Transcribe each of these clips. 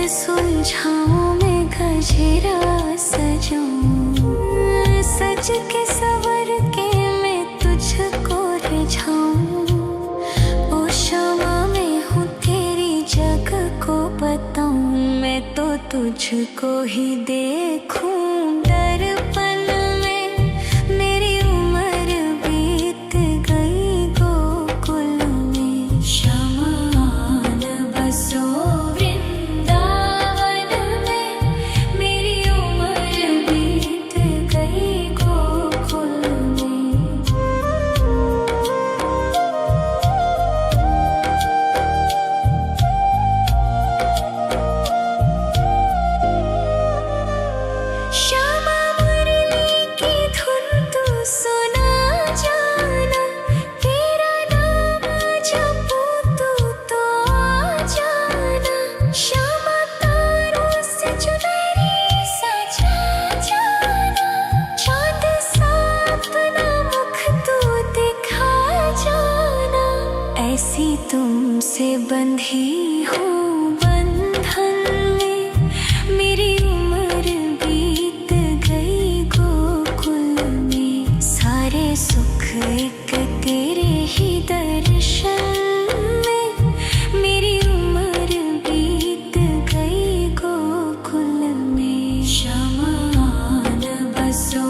सुलझाऊं मैं गजरा सजाऊं, सज के सवर के मैं तुझको रिझाऊं। ओ शमा मैं हूँ तेरी जग को बताऊं, मैं तो तुझको ही देखूं दर्पण में। मेरी उम्र बीत गई गोकुल में, शमान बसो ऐसी तुमसे बंधी हूँ बंधन में, मेरी उम्र बीत गई गोकुल में। सारे सुख एक तेरे ही दर्शन में, मेरी उम्र बीत गई गोकुल में। शमान बसो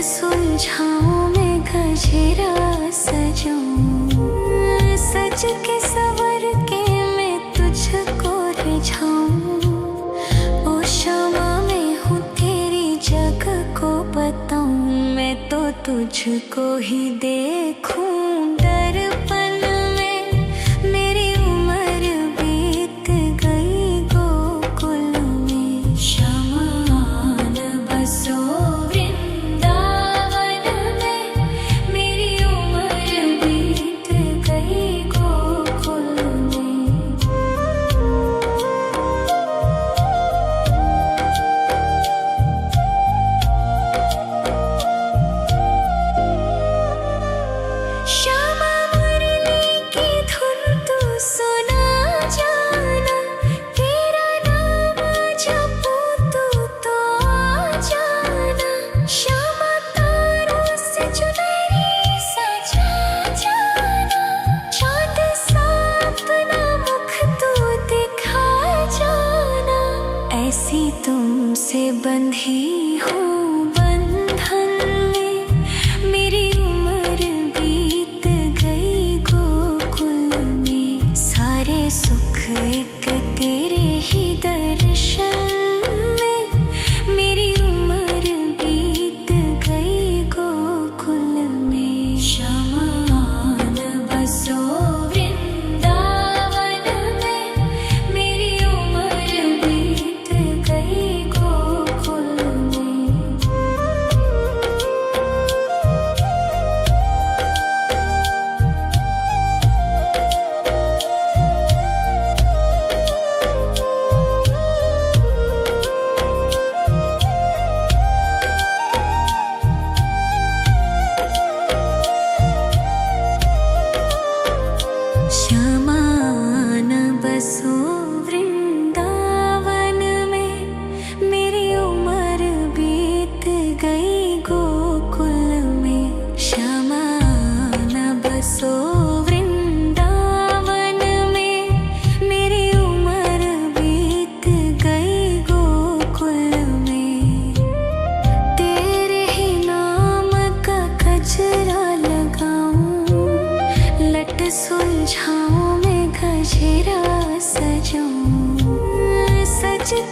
सुलझाऊं मैं गजरा सजाऊं, सज के सवर के मैं तुझको रिझाऊं। ओ शमा मैं हूँ तेरी जग को बताऊं, मैं तो तुझको ही देखूं दर्पण में। मेरी उम्र बीत गई गोकुल में, शमान बसो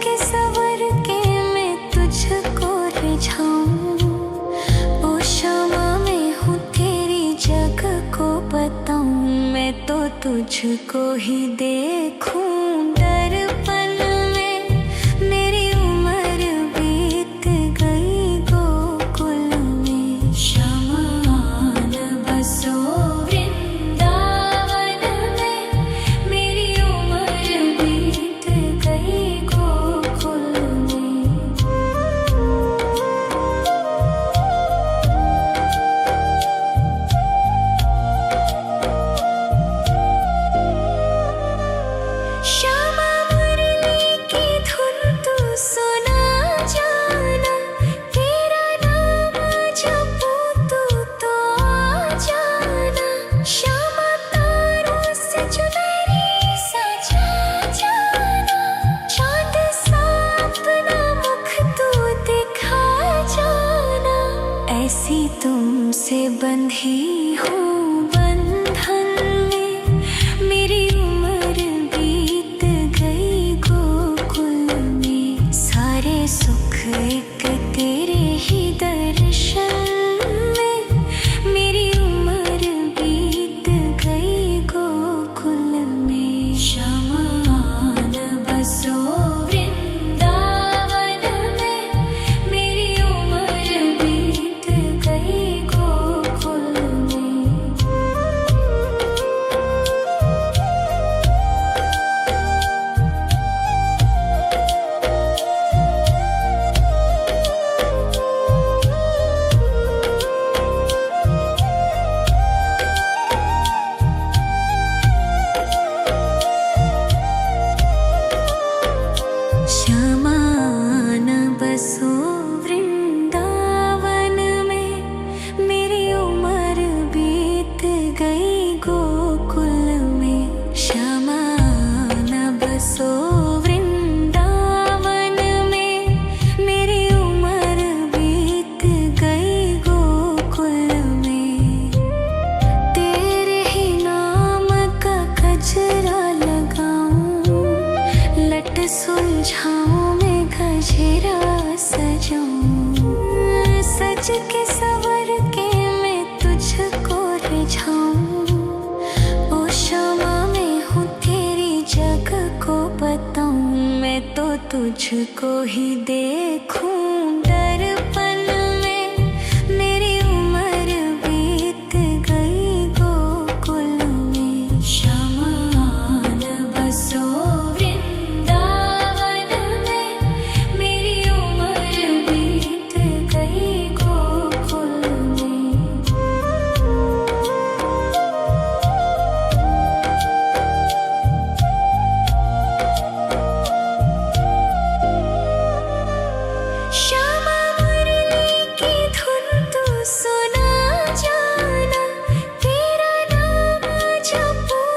के सवर के मैं तुझको रिझाऊं। ओ क्षमा में हूँ तेरी जग को बताऊं, मैं तो तुझको ही देखूं दर्पण में। मेरी उम्र बीत गई गोकुल में, शमान बसो वृंदावन में। मेरी उम्र बीत गई गोकुल में। श्यामा मुरली की धुन तू सुना जाना, तेरा नाम जपूं तो आ जाना। श्यामा तारों से चुनरी सजा जाना, चांद सा अपना मुख तू दिखा जाना। ऐसी तुमसे बंधी हूँ बंधन में, मेरी उम्र बीत गई गोकुल में। सारे सुख एक तेरे ही दर्शन में, मेरी उम्र बीत गई गोकुल में। शमान बसो वृंदावन में, मेरी उम्र बीत गई गोकुल में। श्यामान बसो वृंदावन में, मेरी उम्र बीत गई गोकुल में। श्यामान बसो वृंदावन में, मेरी उम्र बीत गई गोकुल में। तेरे ही नाम का गजरा लगाऊं, लट सुलझाऊं मैं गजरा सजाऊं। सज के सवर के मैं तुझको रिझाऊं। ओ क्षमा में हूँ तेरी जग को बताऊं, मैं तो तुझको ही देखूं दर्पण में। मेरी उम्र बीत गई गोकुल में। शमान बसो वृंदावन में, मेरी उम्र बीत गई गोकुल में। श्यामा मुरली की धुन तू सुना जाना, तेरा नाम जपूं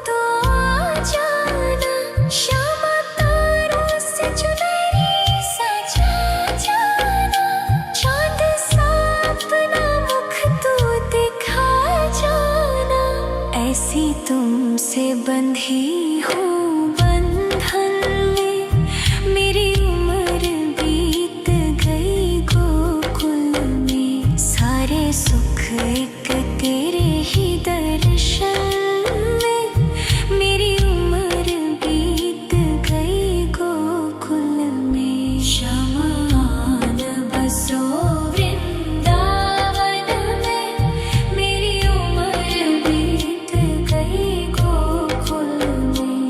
तो आ जाना। श्यामा तारों से चुनरी सजा जाना, चांद सा अपना मुख तू दिखा जाना। ऐसी तुमसे बंधी हूँ बंधन में, मेरी उम्र बीत गई गोकुल में। सारे सुख एक तेरे ही दर्शन में, मेरी उम्र बीत गई गोकुल में। शमान बसो वृंदावन में, मेरी उम्र बीत गई गोकुल में।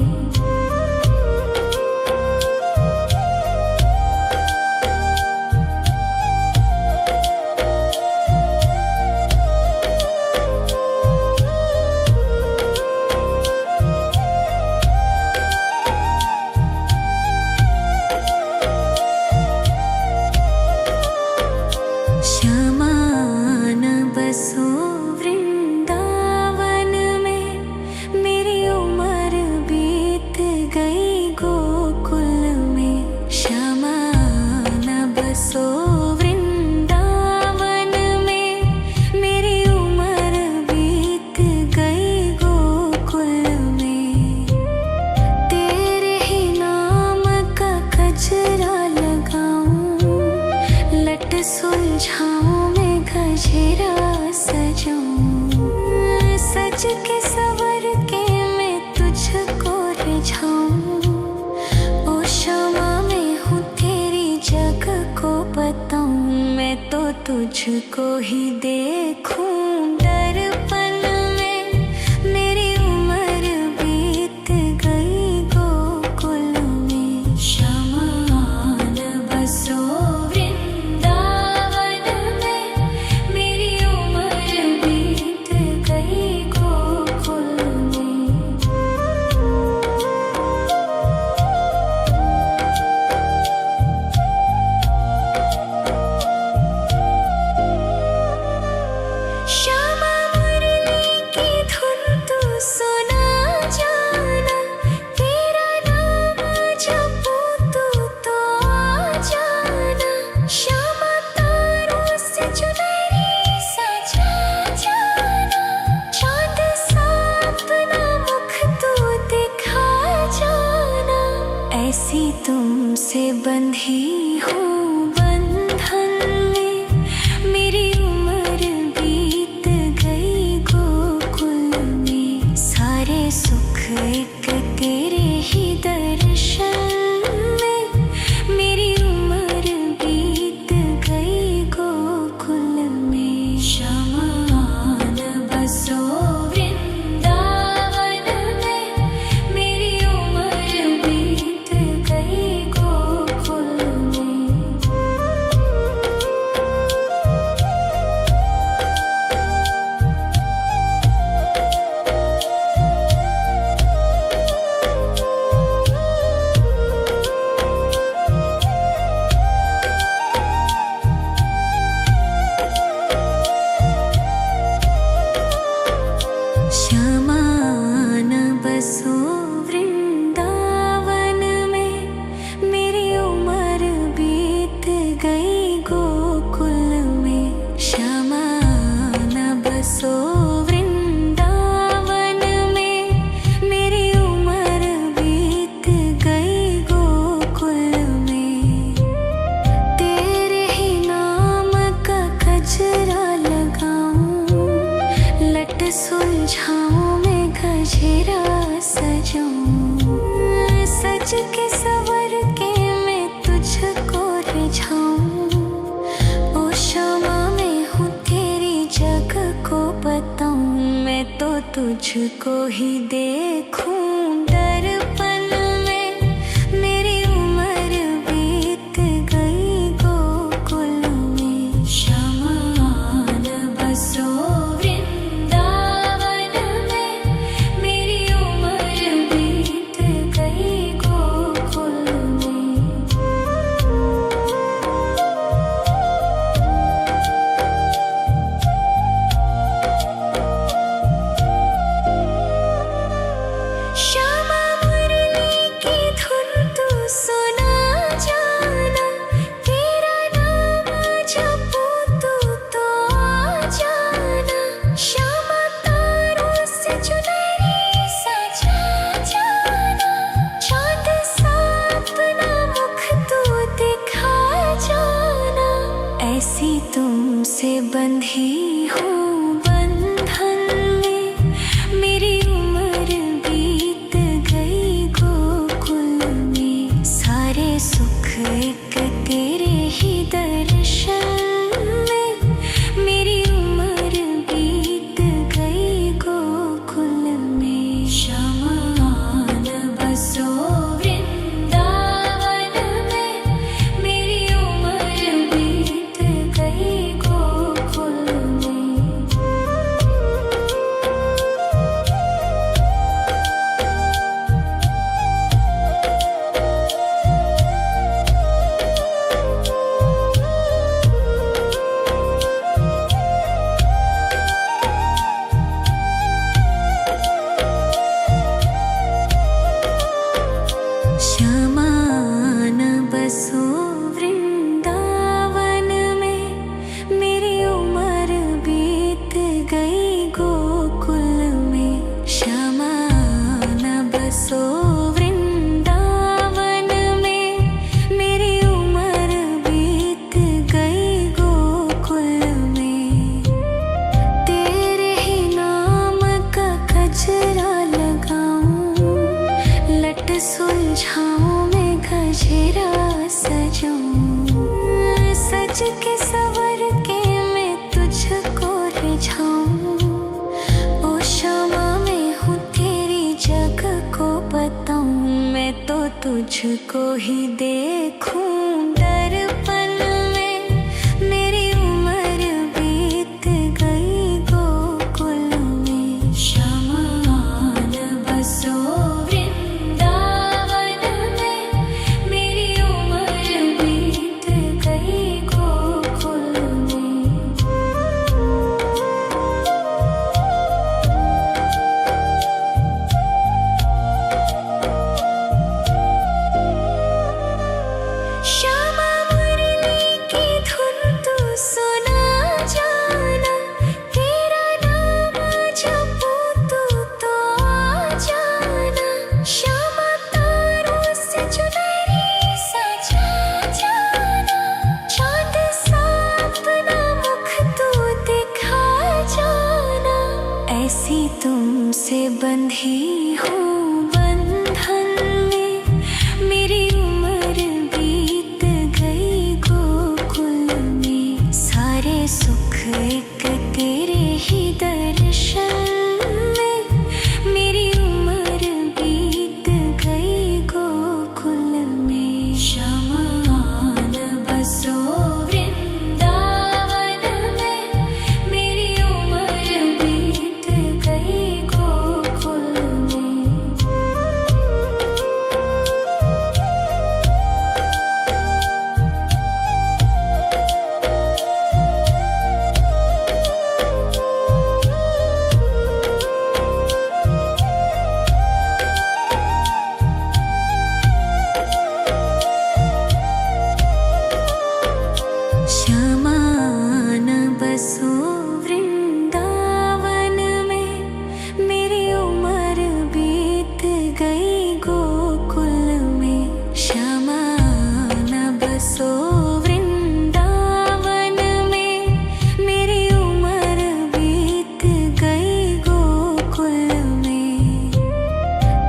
सजूं, सज के सवर के मैं तुझको रिझाऊं। ओ क्षमा मैं हूँ तेरी जग को बताऊं, मैं तो तुझको ही देखूं। दर्पण में मेरी उम्र बीत गई गोकुल में, शमान बसो वृंदावन में। मेरी उम्र बीत गई गोकुल में। श्यामा मुरली की धुन तू सुना जाना, तेरा नाम जपूं तू तो आ जाना। श्यामा तारों से चुनरी सजा जाना, चांद सा अपना मुख तू दिखा जाना। ऐसी तुमसे बंधी हूँ बंधन में, मेरी उम्र बीत गई गोकुल में। सारे सुख एक तेरे ही दर्शन में, मेरी उम्र बीत गई गोकुल में। शमान बसो वृंदावन में, मेरी उम्र बीत गई गोकुल में। शमान बसो वृंदावन में, मेरी उम्र बीत गई गोकुल में। शमान बसो वृंदावन में, मेरी उम्र बीत गई गोकुल में। तेरे ही नाम का गजरा लगाऊं, लट सुलझाऊं मैं गजरा सजाऊं। सज के सवर के मैं तुझको रिझाऊं। ओ क्षमा मैं हूँ तेरी जग को बताऊं, मैं तो तुझको ही देखूं। दर्पण में मेरी उम्र बीत गई गोकुल में। शमान बसो वृंदावन में, मेरी उम्र बीत गई गोकुल में। सुलझाऊं मैं गजरा सजाऊं, सज के सवर के मैं तुझको रिझाऊं। ओ शमा मैं हूँ तेरी जग को बताऊं, मैं तो तुझको ही देखूं दर्पण में। मेरी उम्र बीत गई गोकुल में, शमान बसो वृंदावन में। मेरी उम्र बीत गई गोकुल में। श्यामा मुरली की धुन तू सुना जाना, तेरा नाम जपूं तू तो आ जाना। श्यामा तारों से चुनरी सजा जाना, चाँद सा अपना मुख तू दिखा जाना। ऐसी तुमसे बंधी हूँ बंधन में, मेरी उम्र बीत गई गोकुल में। सारे सुख एक तेरे ही दर्शन में, मेरी उम्र बीत गई गोकुल में। शमान बसो वृंदावन में, मेरी उम्र बीत गई गोकुल में। शमान बसो वृंदावन में, मेरी उम्र बीत गई गोकुल में। शमान बसो वृंदावन में, मेरी उम्र बीत गई गोकुल में।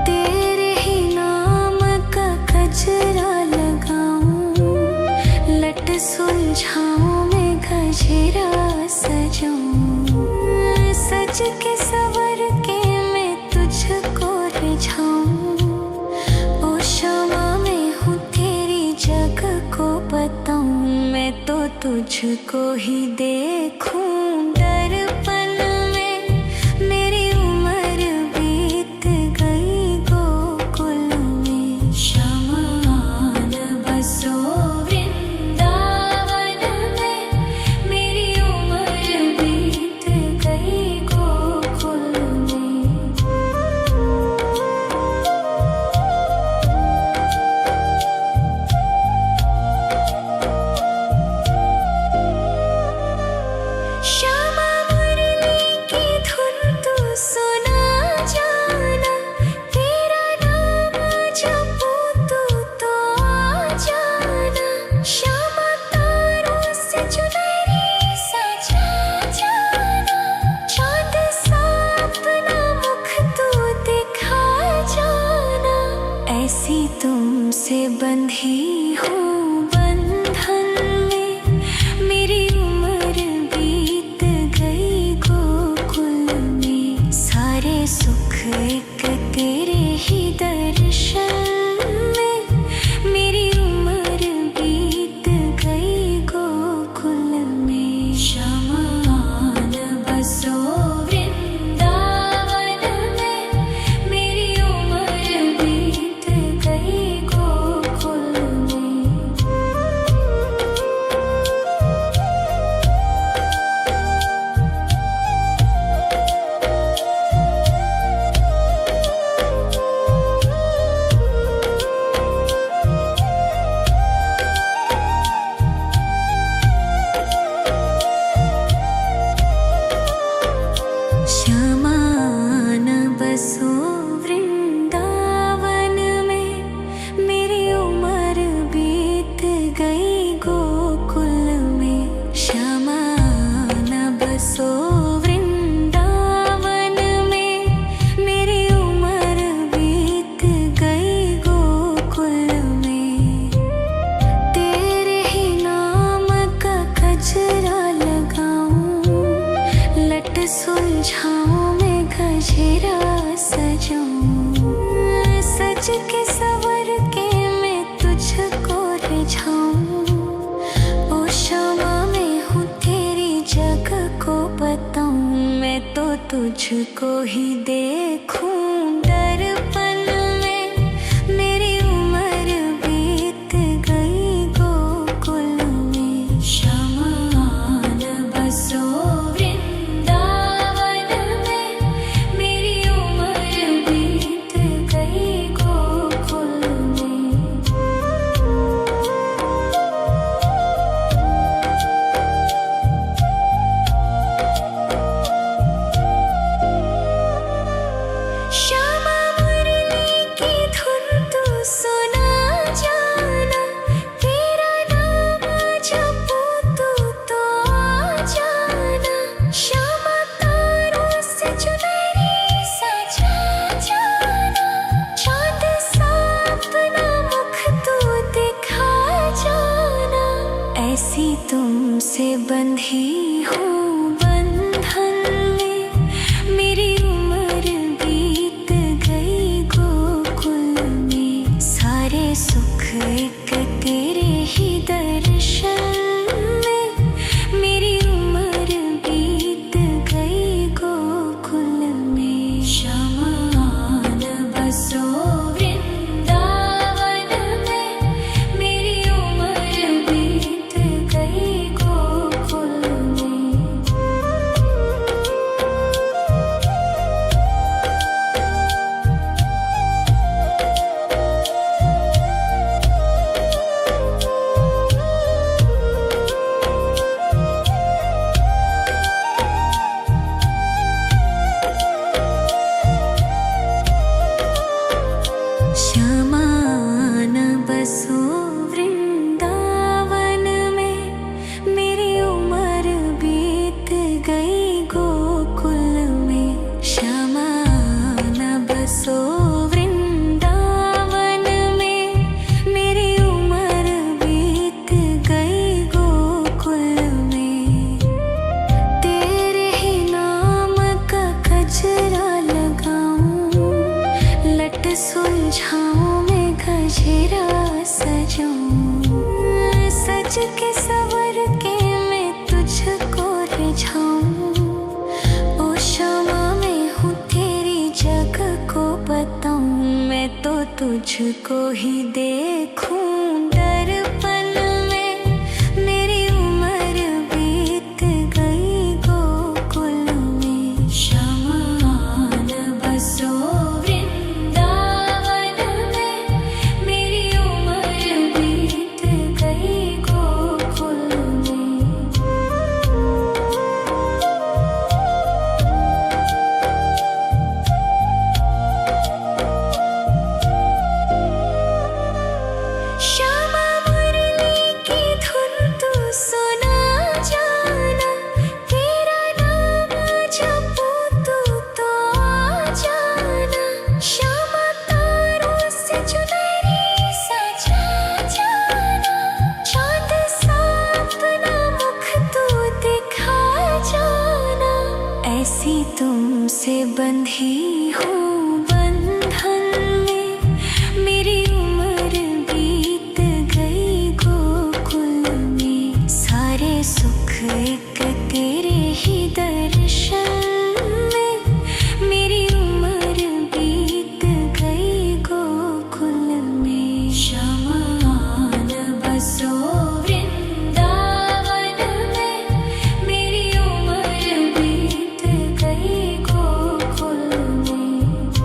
तेरे ही नाम का गजरा लगाऊं, लट सुलझाऊं मैं गजरा सजाऊं, सज के सवर के मैं तुझको रिझाऊं। ओ शमा मैं हूँ तेरी जग को बताऊं, मैं तो तुझको ही देखूं दर्पण में। मेरी उम्र बीत गई गोकुल में, शमान बसो वृंदावन में। मेरी उम्र बीत गई गोकुल में। लट सुलझाऊं मैं गजरा सजाऊं, सज के सवर के मैं तुझको रिझाऊं। ओ शामा मैं हूँ तेरी जग को बताऊं, मैं तो तुझको ही देखूं दर्पण में। मेरी उम्र बीत गई गोकुल में, श्यामा आन बसो वृंदावन में। मेरी उम्र बीत गई गोकुल में। श्यामा मुरली की धुन तू सुना जाना, तेरा नाम जपूं तो आ जाना। श्यामा तारों से चुनरी सजा जाना, चांद सा अपना मुख तू दिखा जाना। ऐसी तुमसे बंधी हूँ बंधन में, मेरी उम्र बीत गई गोकुल में। सारे सुख एक तेरे ही दर्शन में, मेरी उम्र बीत गई गोकुल में। श्यामा आन बसो वृंदावन में, मेरी उम्र बीत गई गोकुल में। श्यामा आन बसो वृंदावन में, मेरी उम्र बीत गई गोकुल में। श्यामा आन बसो वृंदावन में, मेरी उम्र बीत गई गोकुल में। तेरे ही नाम का गजरा लगाऊं, लट सुलझाऊं मैं गजरा सजाऊं, सज के सवर के मैं तुझको रिझाऊं। ओ शामा मैं हूँ तेरी जग को बताऊं, मैं तो तुझको ही देखूं दर्पण में। मेरी उम्र बीत गई गोकुल में, श्यामा आन बसो वृंदावन में। मेरी उम्र बीत गई गोकुल में। श्यामा मुरली की धुन तू सुना जाना, तेरा नाम जपूं तो आ जाना। श्यामा तारों से चुनरी सजा जाना, चांद सा अपना मुख तू दिखा जाना। ऐसी तुमसे बंधी हूँ बंधन में, मेरी उम्र बीत गई गोकुल में। सारे सुख एक तेरे ही दर्शन में, मेरी उम्र बीत गई गोकुल में। श्यामा आन बसो वृंदावन में, मेरी उम्र बीत गई गोकुल में।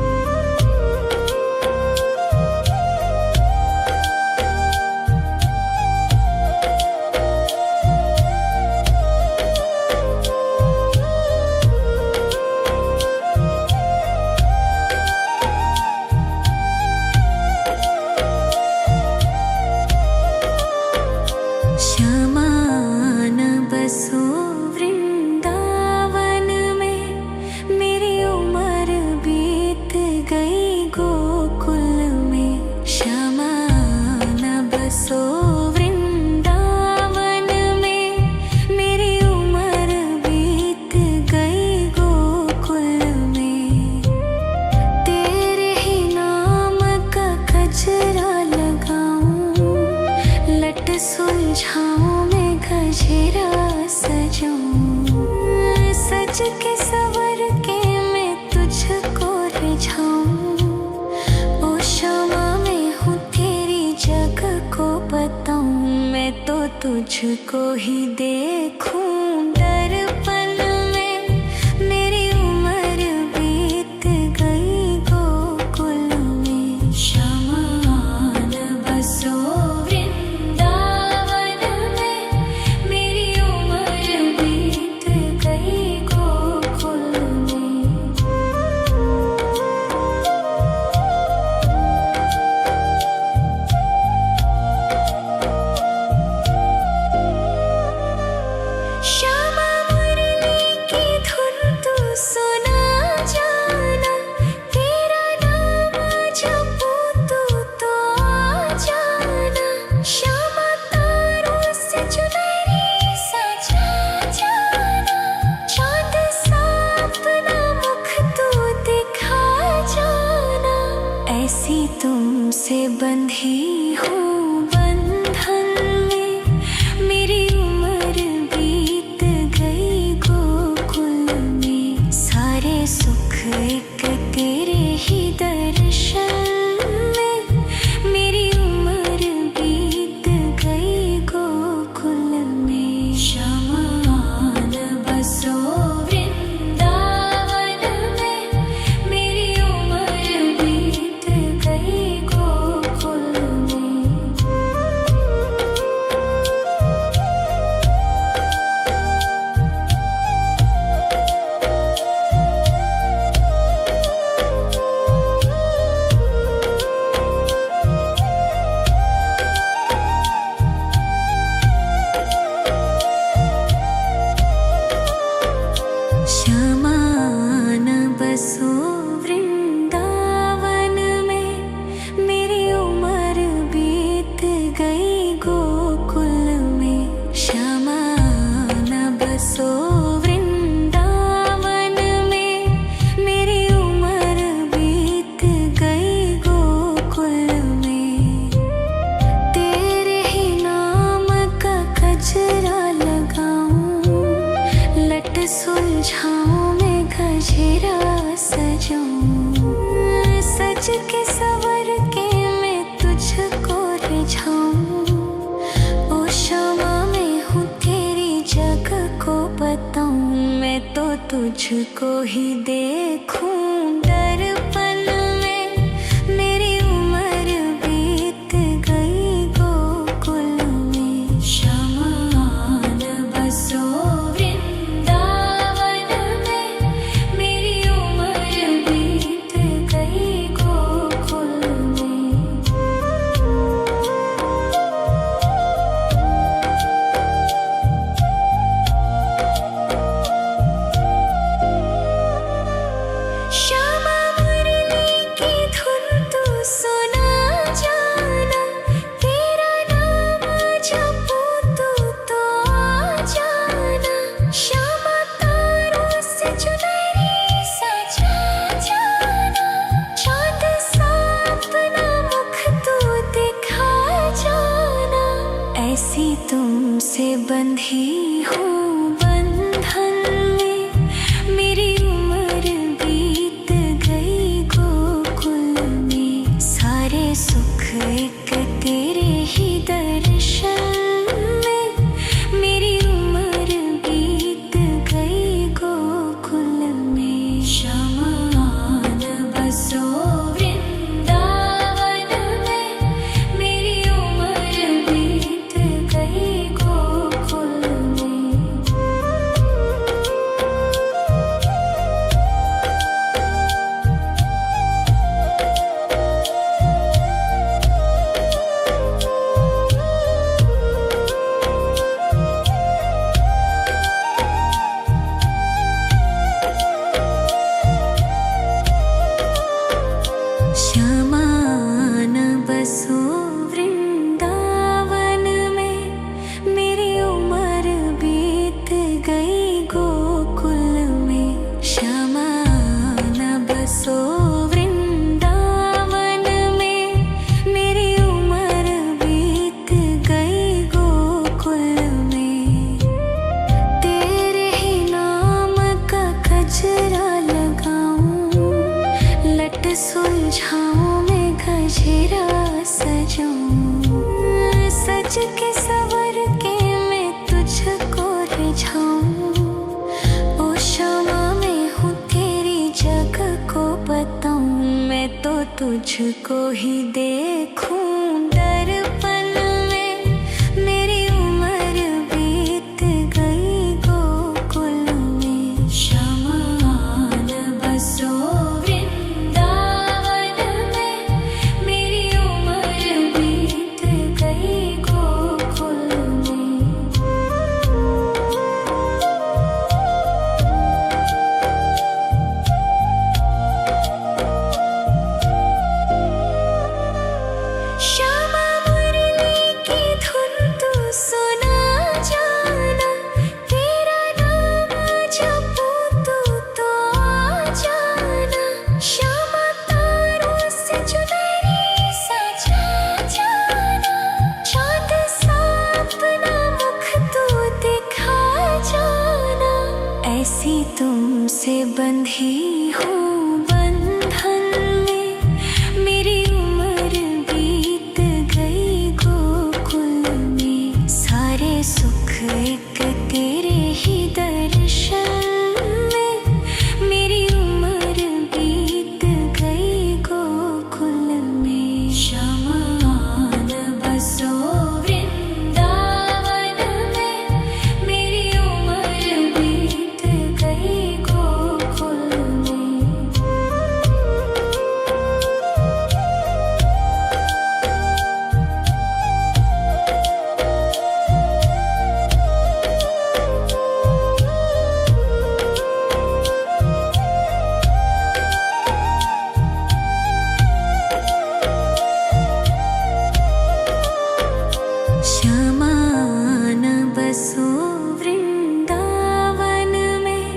तुझको ही देखूं दर्पण में। मेरी उम्र बीत गई गोकुल में। शमान बसो वृंदावन में। मेरी उम्र बीत गई गोकुल में। श्यामा मुरली की धुन तू सुना जाना। तेरा नाम जपूं तू तो आ जाना। श्यामा तारों से चुनरी सजा जाना। चांद सा अपना मुख तू दिखा जाना। ऐसी तुमसे बंधी हूँ बंधन में। मेरी उम्र बीत गई गोकुल में। सारे सुख एक तेरे ही दर्शन में। मेरी उम्र बीत गई गोकुल में। शमान बसो वृंदावन में। मेरी उम्र बीत गई गोकुल में। श्यामान बसो वृंदावन में। मेरी उम्र बीत गई गोकुल में। श्यामान बसो वृंदावन में। मेरी उम्र बीत गई गोकुल में। तेरे ही नाम का गजरा लगाऊं। लट सुलझाऊं मैं गजरा सजाऊं। सज के सवर के मैं तुझको रिझाऊं। ओ श्यामा मैं हूँ तेरी जग को बताऊं। मैं तो तुझको ही देखूं दर्पण में। मेरी उम्र बीत गई गोकुल में। शमान बसो वृंदावन में। मेरी उम्र बीत गई गोकुल में। श्यामा मुरली की धुन तू सुना जाना। तेरा नाम जपूं तू तो आ जाना। श्यामा तारों से चुनरी सजा जाना। चांद सा अपना मुख तू दिखा जाना। ऐसी तुमसे बंधी हूँ बंधन में। मेरी उम्र बीत गई गोकुल में। सारे सुख एक तेरे ही दर्शन में। मेरी उम्र बीत गई गोकुल में। शमान बसो वृंदावन में। मेरी उम्र बीत गई गोकुल में। श्यामान बसो वृंदावन में। मेरी उम्र बीत गई गोकुल में। श्यामान बसो वृंदावन में। मेरी उम्र बीत गई गोकुल में। तेरे ही नाम का गजरा लगाऊं। लट सुलझाऊं मैं गजरा सजाऊं। सज के सवर के तुझको ही देखूं दर्पण में। मेरी उम्र बीत गई गोकुल में, शमान बसो वृंदावन में। मेरी उम्र बीत गई गोकुल में। श्यामा मुरली की धुन तू सुना जाना, तेरा नाम जपूं तू तो आ जाना। श्यामा तारों से चुनरी सजा जाना, चाँद सा अपना मुख तू दिखा जाना। ऐसी तुमसे बंधी हूँ बंधन में, मेरी उम्र बीत गई गोकुल में। सारे सुख एक तेरे ही दर्शन में, मेरी उम्र बीत गई गोकुल में। शमान बसो वृंदावन में, मेरी उम्र बीत गई गोकुल में। शमान बसो वृंदावन में,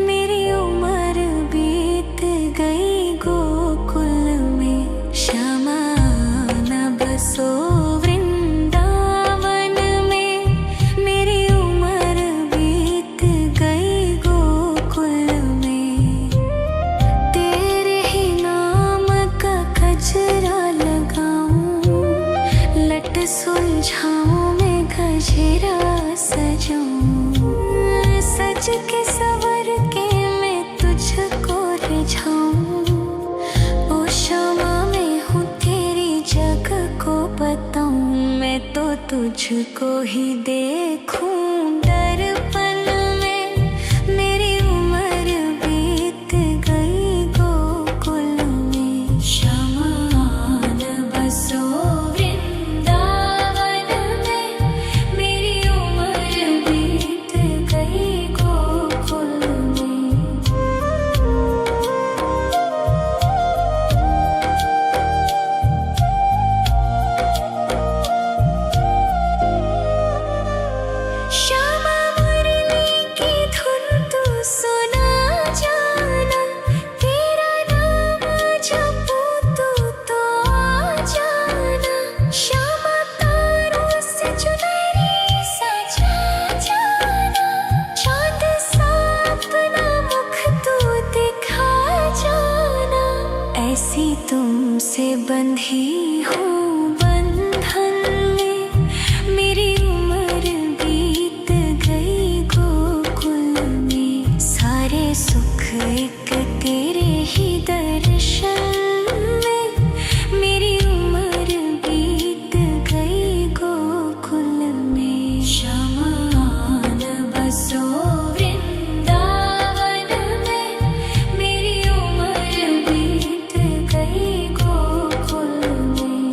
मेरी उम्र बीत गई गोकुल में। शमान बसो वृंदावन में, मेरी उम्र बीत गई गोकुल में। तेरे ही नाम का गजरा लगाऊं, लट सुलझाऊं मैं गजरा सजाऊं। सज के सवर के मैं तुझको रिझाऊं। ओ क्षमा मैं हूँ तेरी जग को बताऊं। मैं तो तुझको ही देखूं दर्पण में, मेरी उम्र बीत गई गोकुल में। शमान बसो वृंदावन में, मेरी उम्र बीत गई गोकुल में। श्यामा मुरली की धुन तू सुना जाना, तेरा नाम जपूं तू तो आ जाना। श्यामा तारों से चुनरी सजा जाना, चाँद सा अपना मुख तू दिखा जाना। ऐसी तुमसे बंधी हूँ बंधन में, मेरी उम्र बीत गई गोकुल में। सारे सुख एक तेरे ही दर्शन में, मेरी उम्र बीत गई गोकुल में। शमान बसो वृंदावन में, मेरी उम्र बीत गई गोकुल में।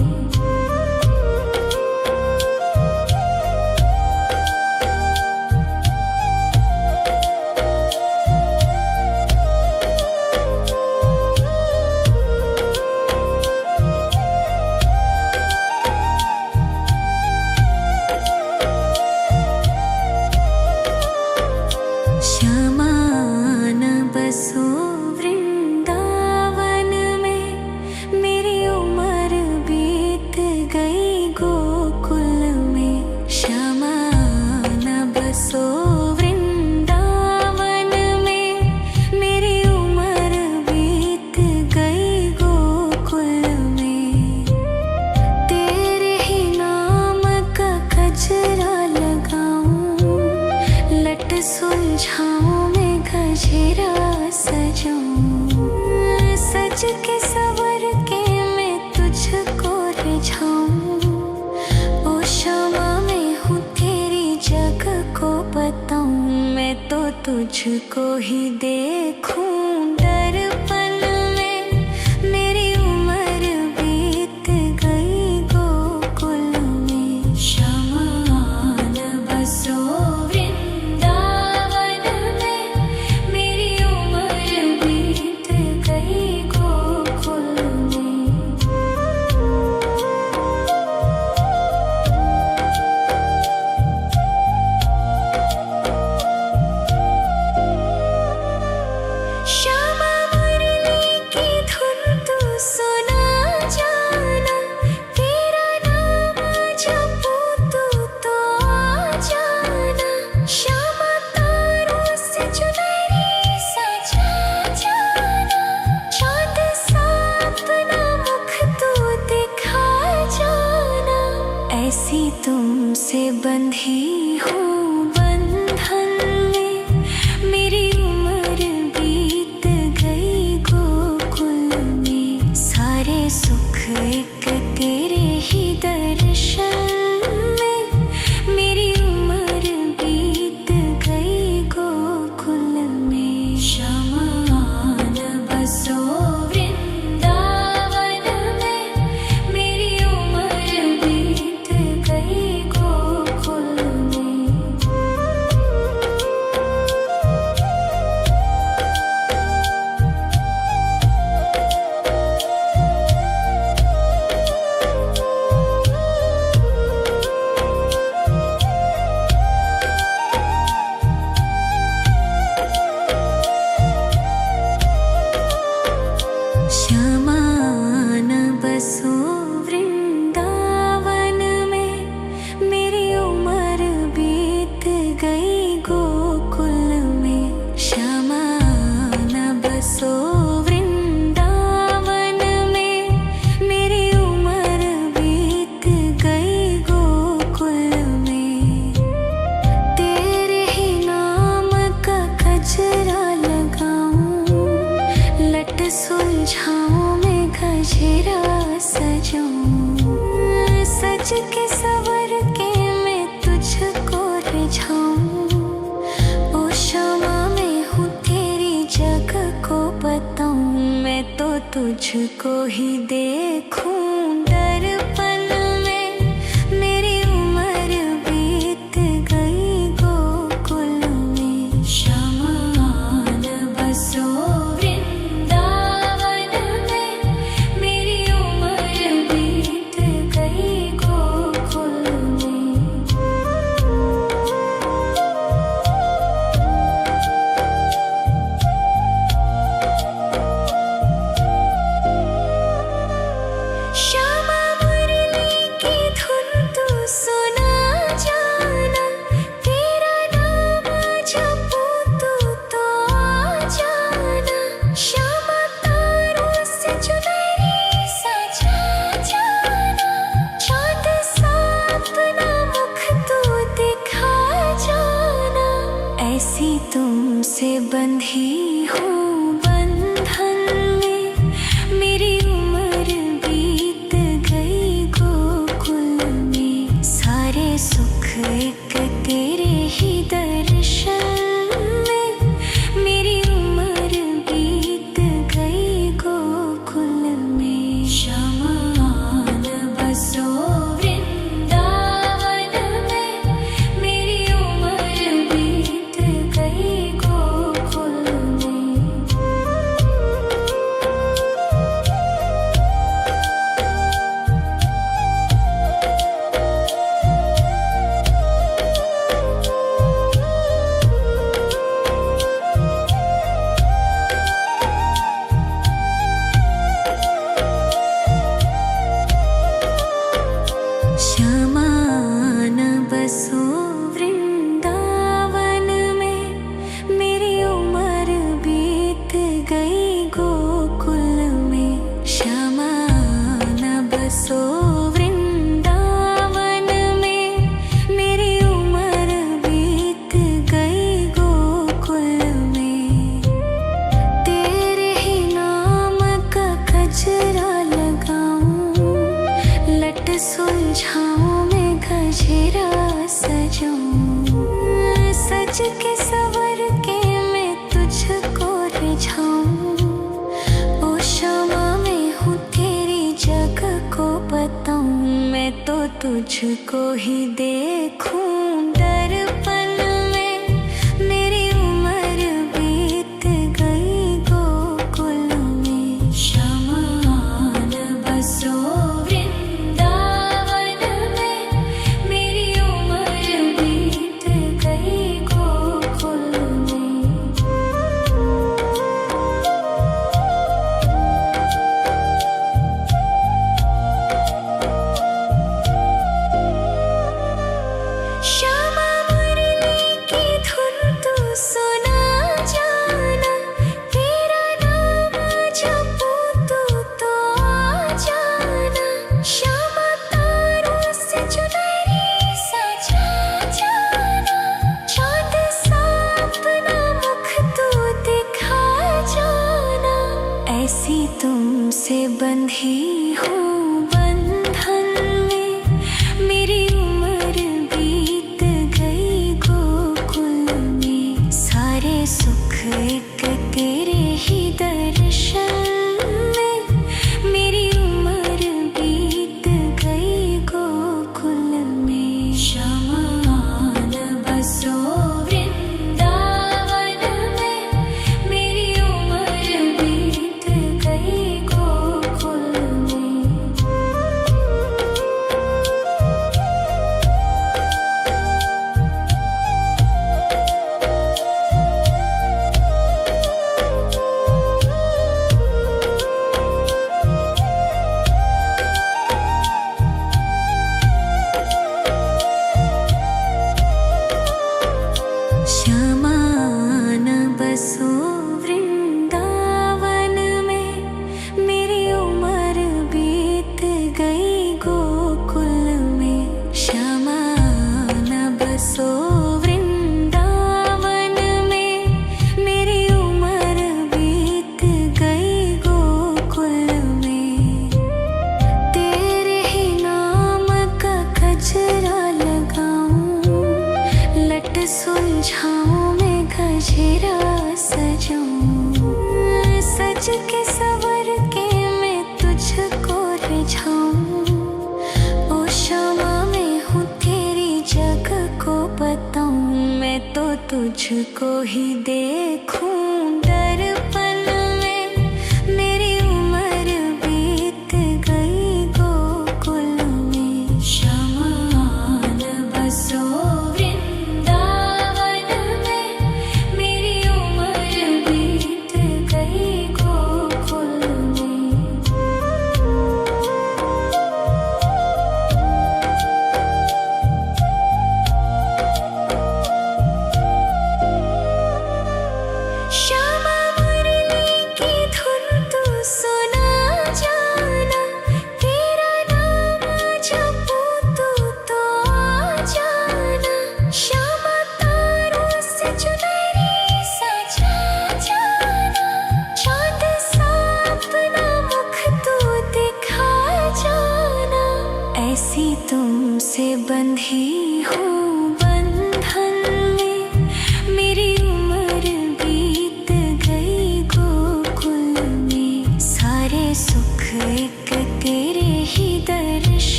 शमान बसो वृंदावन में, मेरी उम्र बीत गई गोकुल में। शमान बसो वृंदावन में, मेरी उम्र बीत गई गोकुल में। तेरे ही नाम का गजरा लगाऊं, लट सुलझाऊं मैं गजरा सजाऊं। सज के सवर के तुझको ही देखूं दर्पण में। मेरी उम्र बीत गई गोकुल में। शमान बसो वृंदावन में। मेरी उम्र बीत गई गोकुल में। श्यामा मुरली की धुन तू सुना जाना। तेरा नाम जपूं तू तो आ जाना। श्यामा तारों से चुनरी सजा जाना। चांद सा अपना मुख तू दिखा जाना। ऐसी तुमसे बंधी हूँ बंधन में। मेरी उम्र बीत गई गोकुल में। सारे सुख एक तेरे ही दर्शन में। मेरी उम्र बीत गई गोकुल में। शमान बसो वृंदावन में। मेरी उम्र बीत गई गोकुल में। श्यामान बसो वृंदावन में। मेरी उम्र बीत गई गोकुल में। श्यामान बसो वृंदावन में। मेरी उम्र बीत गई गोकुल में। तेरे ही नाम का गजरा लगाऊं। लट सुलझाऊं मैं गजरा सजाऊं। सज के सवर के मैं तुझको रिझाऊं। ओ श्यामा मैं हूँ तेरी जग को बताऊं। मैं तो तुझको ही देखूं दर्पण में। मेरी उम्र बीत गई गोकुल में। शमान बसो वृंदावन में। मेरी उम्र बीत गई गोकुल में। श्यामा मुरली की धुन तू सुना जाना। तेरा नाम जपूं तू तो आ जाना। श्यामा तारों से चुनरी सजा जाना। चांद सा अपना मुख तू दिखा जाना। ऐसी तुमसे बंधी हूँ बंधन में। मेरी उम्र बीत गई गोकुल में। सारे सुख एक तेरे ही दर्शन में। मेरी उम्र बीत गई गोकुल में। शमान बसो वृंदावन में। मेरी उम्र बीत गई गोकुल में। श्यामान बसो वृंदावन में। मेरी उम्र बीत गई गोकुल में। श्यामान बसो वृंदावन में। मेरी उम्र बीत गई गोकुल में। तेरे ही नाम का गजरा लगाऊं। लट सुलझाऊं मैं गजरा सजाऊं। सज के सवर के रिझाऊं। ओ क्षमा मैं हूँ तेरी जग को बताऊं, मैं तो तुझको ही देखूं दर्पण में। मेरी उम्र बीत गई गोकुल में, शमान बसो वृंदावन में। मेरी उम्र बीत गई गोकुल में। श्यामा मुरली की धुन तू सुना जाना, तेरा नाम जपूं तो आ जाना। श्यामा तारों से चुनरी सजा जाना, चाँद सा अपना मुख तू दिखा जाना। ऐसी तुमसे बंधी हूँ बंधन में, मेरी उम्र बीत गई गोकुल में। सारे सुख एक तेरे ही दर्शन में, मेरी उम्र बीत गई गोकुल में। शमान बसो वृंदावन में, मेरी उम्र बीत गई गोकुल में। शमान बसो वृंदावन में, मेरी उम्र बीत गई गोकुल में। शमान बसो वृंदावन में, मेरी उम्र बीत गई गोकुल में। तेरे ही नाम का गजरा लगाऊं, लट सुलझाऊं मैं गजरा सजाऊं। सज के सवर के मैं तुझको रिझाऊं। ओ क्षमा मैं हूँ तेरी जग को बताऊं, मैं तो तुझको ही देखूं दर्पण में। मेरी उम्र बीत गई गोकुल में। शमान बसो वृंदावन में, मेरी उम्र बीत गई गोकुल में।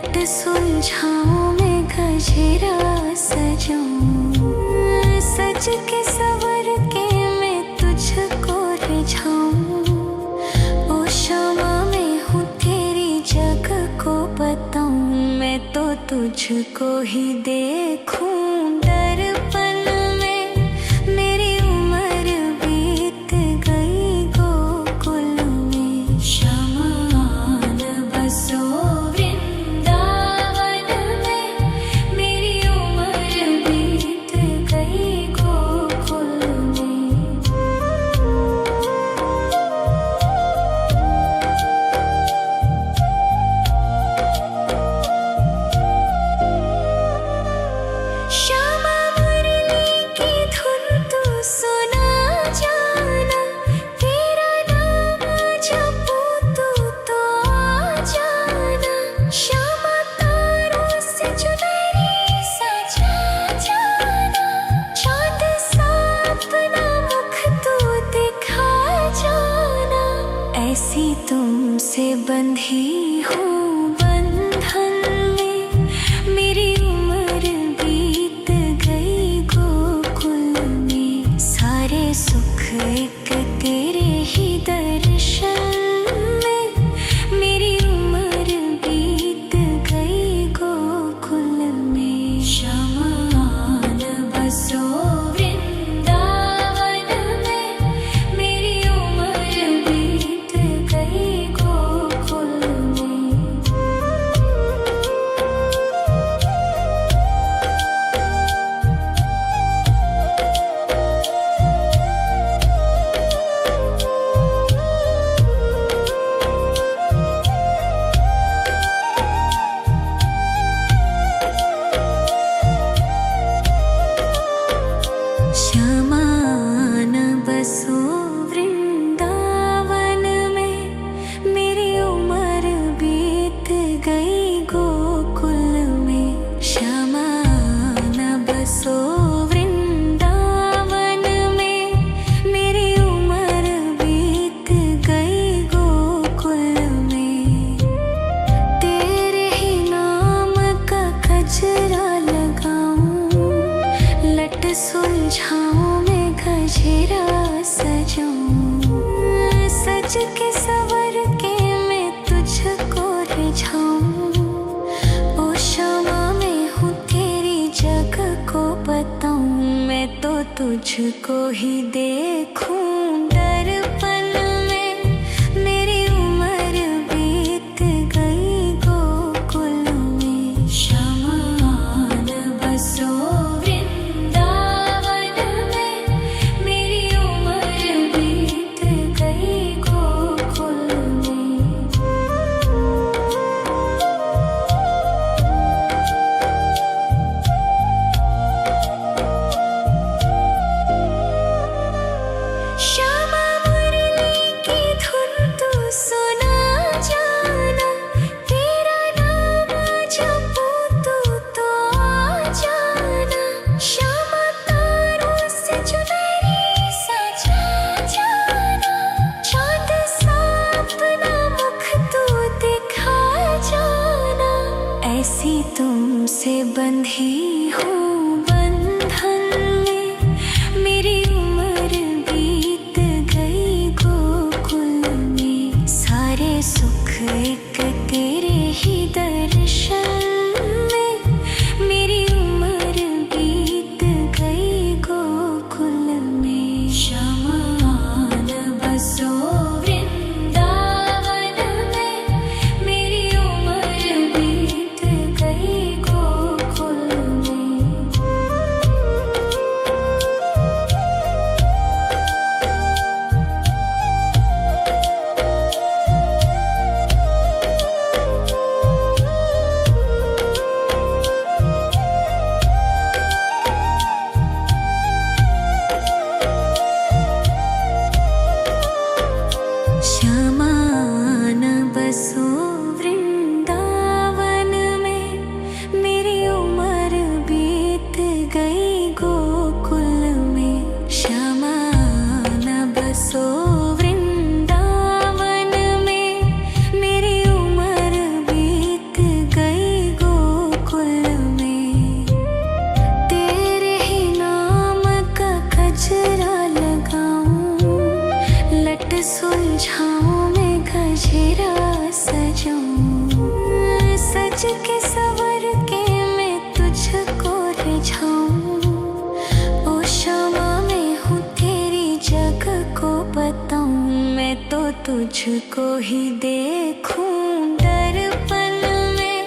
लट सुलझाऊं मैं गजरा सजाऊं, सज के सवर के मैं तुझको रिझाऊं। ओ शमा मैं हूँ तेरी जग को बताऊं, मैं तो तुझको ही देखूं दर्पण में। मेरी उम्र बीत गई गोकुल में, शमान बसो वृंदावन में। मेरी उम्र बीत गई गोकुल में। श्यामा मुरली की धुन तू सुना जाना, तेरा नाम जपूं तू तो आ जाना। श्यामा तारों से चुनरी सजा जाना, चाँद सा अपना मुख तू दिखा जाना। ऐसी तुमसे बंधी हूँ बंधन में, मेरी उम्र बीत गई गोकुल में। सारे सुख एक तेरे ही दर्शन में, मेरी उम्र बीत गई गोकुल में। शमान बसो वृंदावन में, मेरी उम्र बीत गई गोकुल में। शमान बसो वृंदावन में, मेरी उम्र बीत गई गोकुल में। शमान बसो वृंदावन में, मेरी उम्र बीत गई गोकुल में। तेरे ही नाम का गजरा लगाऊं, लट सुलझाऊं मैं गजरा सजाऊं, सज के सवर के मैं तुझको रिझाऊं। ओ शमा मैं हूँ तेरी जग को बताऊं, मैं तो तुझको ही देखूं दर्पण में। मेरी उम्र बीत गई गोकुल में। शमान बसो वृंदावन में, मेरी उम्र बीत गई गोकुल में। श्यामा मुरली की धुन तू सुना जाना, तेरा नाम जपूं तू तो आ जाना। श्यामा तारों से चुनरी सजा जाना, चाँद सा अपना मुख तू दिखा जाना। ऐसी तुमसे बंधी हूँ बंधन में, मेरी उम्र बीत गई गोकुल में। सारे सुख एक तेरे ही दर्शन में, मेरी उम्र बीत गई गोकुल में। शमान बसो वृंदावन में, मेरी उम्र बीत गई गोकुल में। गजरा सजाऊं, सज के सवर के मैं तुझको रिझाऊं। ओ शामा मैं हूँ तेरी जग को बताऊं, मैं तो तुझको ही देखूं दर्पण में।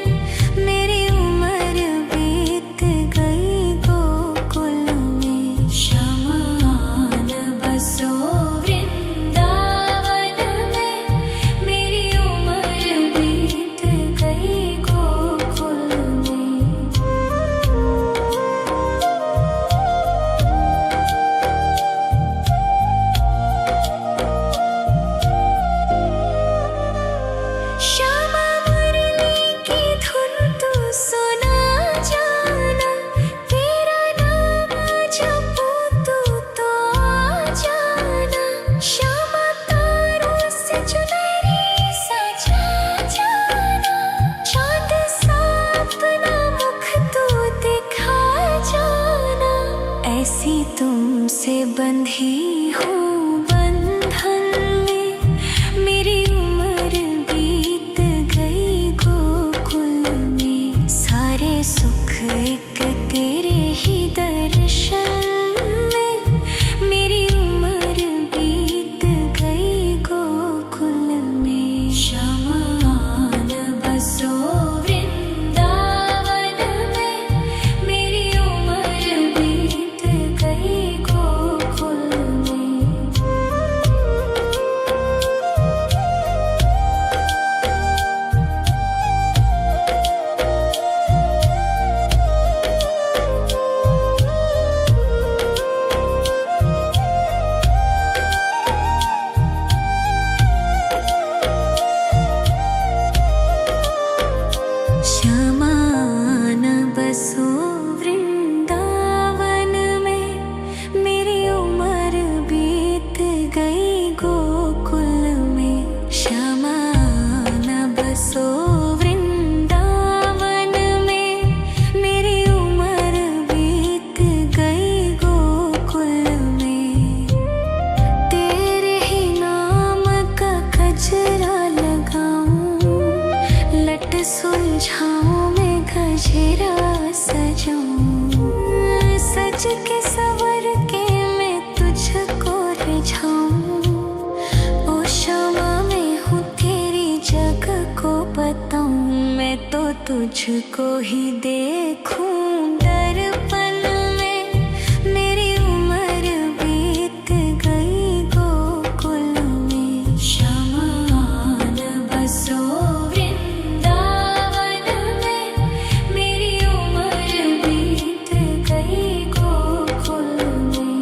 मेरी उम्र बीत गई गोकुल में, श्यामा आन बसो वृंदावन में। मेरी उम्र बीत गई गोकुल में। श्यामा मुरली की धुन तू सुना जाना, तेरा नाम जपूं तू तो आ जाना। श्यामा तारों से चुनरी सजा जाना, चाँद सा अपना मुख तू दिखा जाना। ऐसी तुमसे बंधी हूँ बंधन में, मेरी उम्र बीत गई गोकुल में। सारे सुख एक तेरे ही दर्शन में, मेरी उम्र बीत गई गोकुल में। श्यामा आन बसो वृंदावन में, मेरी उम्र बीत गई गोकुल में। श्यामा आन बसो वृंदावन में, मेरी उम्र बीत गई गोकुल में। श्यामा आन बसो वृंदावन में, मेरी उम्र बीत गई गोकुल में। तेरे ही नाम का गजरा लगाऊं, लट सुलझाऊं मैं गजरा सजाऊं। सज के सवर के मैं तुझको रिझाऊं। ओ शामा मैं हूँ तेरी जग को बताऊं, मैं तो तुझको ही देखूं दर्पण में। मेरी उम्र बीत गई गोकुल में। श्यामा आन बसो वृंदावन में, मेरी उम्र बीत गई गोकुल में।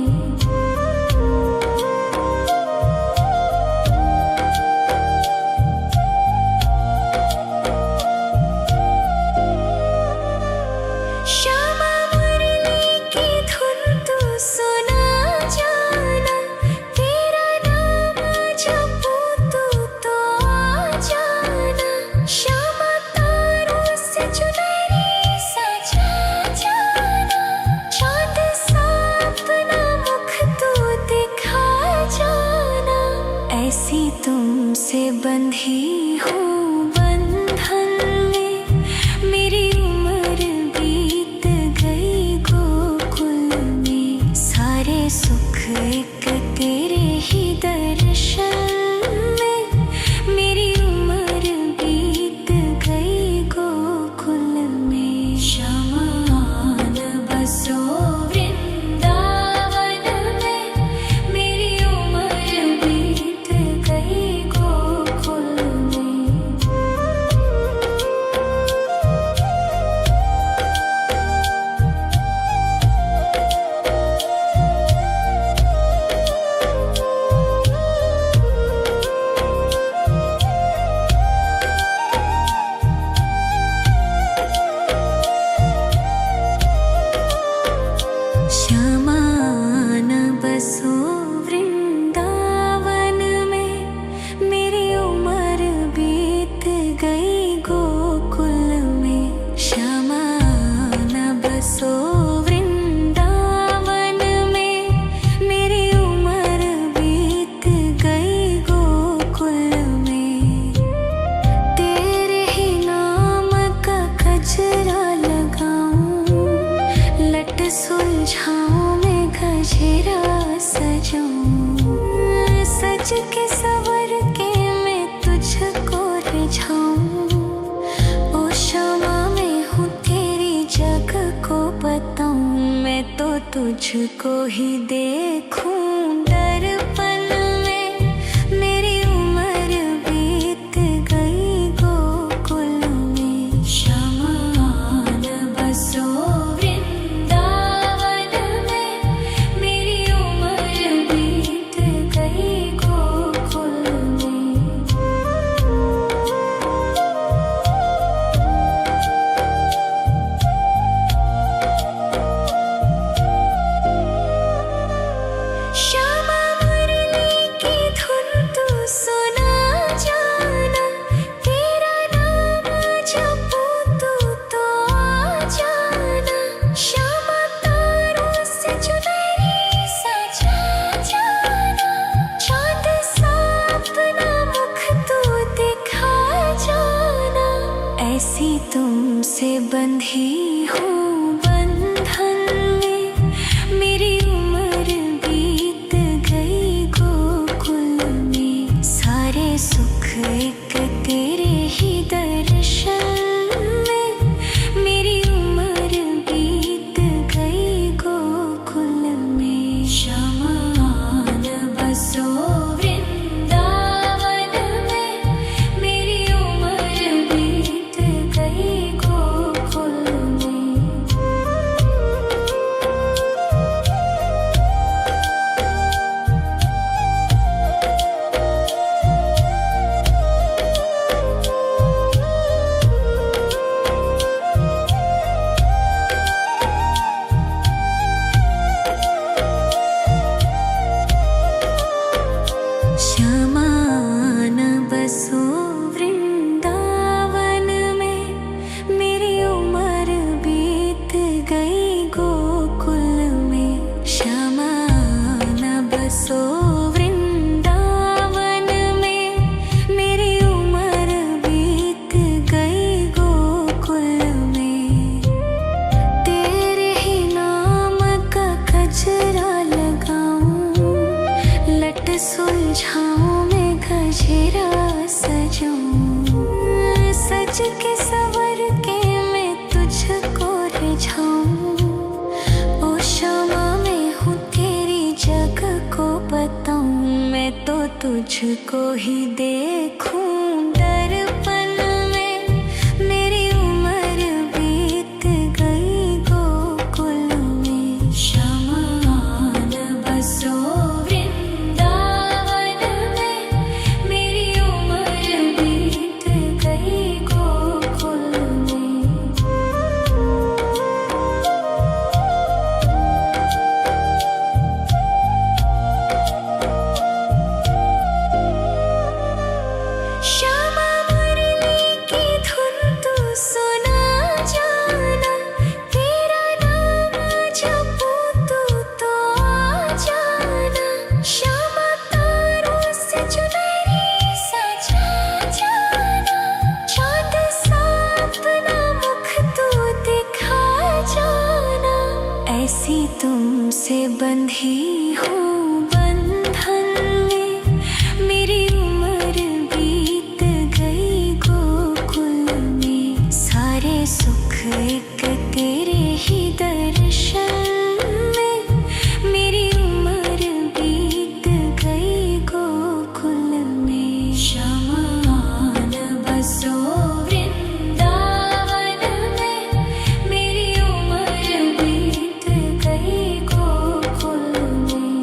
श्यामा मुरली की धुन तू सुना जाना, तेरा नाम जपूं तू तो आ जाना। श्यामा तारों से चुनरी सजा जाना, चाँद सा अपना मुख तू दिखा जाना। ऐसी तुमसे बंधी हूँ बंधन में, मेरी उम्र बीत गई गोकुल में। सारे सुख एक तेरे ही दर्शन में, मेरी उम्र बीत गई गोकुल में। श्यामा आन बसो वृंदावन में, मेरी उम्र बीत गई गोकुल में। तुझको ही देखूं दर्पण में। मेरी उम्र बीत गई गोकुल में। शमान बसो वृंदावन में। मेरी उम्र बीत गई गोकुल में। श्यामा मुरली की धुन तू सुना जाना। तेरा नाम जपूं तो आ जाना। श्यामा तारों से चुनरी सजा जाना। चांद सा अपना मुख तू दिखा जाना। ऐसी तुमसे बंधी हूँ बंधन में। मेरी उम्र बीत गई गोकुल में। सारे सुख एक तेरे ही दर्शन में। मेरी उम्र बीत गई गोकुल में। शमान बसो वृंदावन में। मेरी उम्र बीत गई गोकुल में। शमान बसो वृंदावन में। मेरी उम्र बीत गई गोकुल में। शमान बसो वृंदावन में। मेरी उम्र बीत गई गोकुल में। तेरे ही नाम का गजरा लगाऊं। लट सुलझाऊं मैं गजरा सजाऊं। सज के सवर के मैं तुझको रिझाऊं। ओ श्यामा मैं हूँ तेरी जग को बताऊं। मैं तो तुझको ही देखूं दर्पण में। मेरी उम्र बीत गई गोकुल में। शमान बसो वृंदावन में। मेरी उम्र बीत गई गोकुल में। श्यामा मुरली की धुन तू सुना जाना। तेरा नाम जपूं तो आ जाना। श्यामा तारों से चुनरी सजा जाना। चांद सा अपना मुख तू दिखा जाना। ऐसी तुमसे बंधी हूँ बंधन में। मेरी उम्र बीत गई गोकुल में। सारे सुख एक तेरे ही दर्शन में। मेरी उम्र बीत गई गोकुल में। शमान बसो वृंदावन में। मेरी उम्र बीत गई गोकुल में।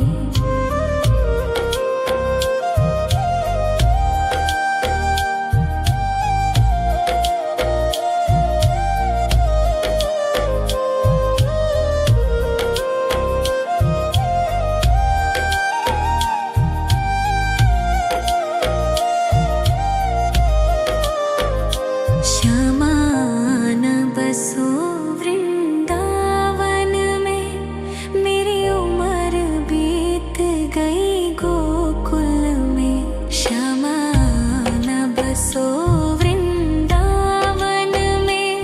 शमान बसो वृंदावन में। मेरी उम्र बीत गई गोकुल में। शमान बसो वृंदावन में।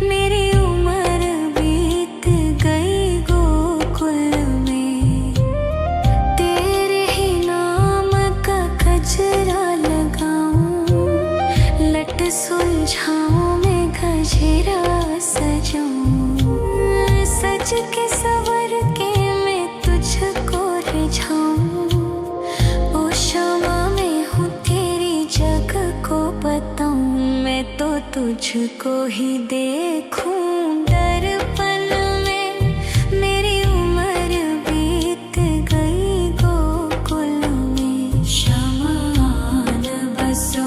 मेरी उम्र बीत गई गोकुल में। तेरे ही नाम का गजरा लगाऊं। लट सुलझाऊं मैं गजरा सजाऊं। सज के सवर के तुझको ही देखूं दर्पण में, मेरी उम्र बीत गई गोकुल में। शमान बसो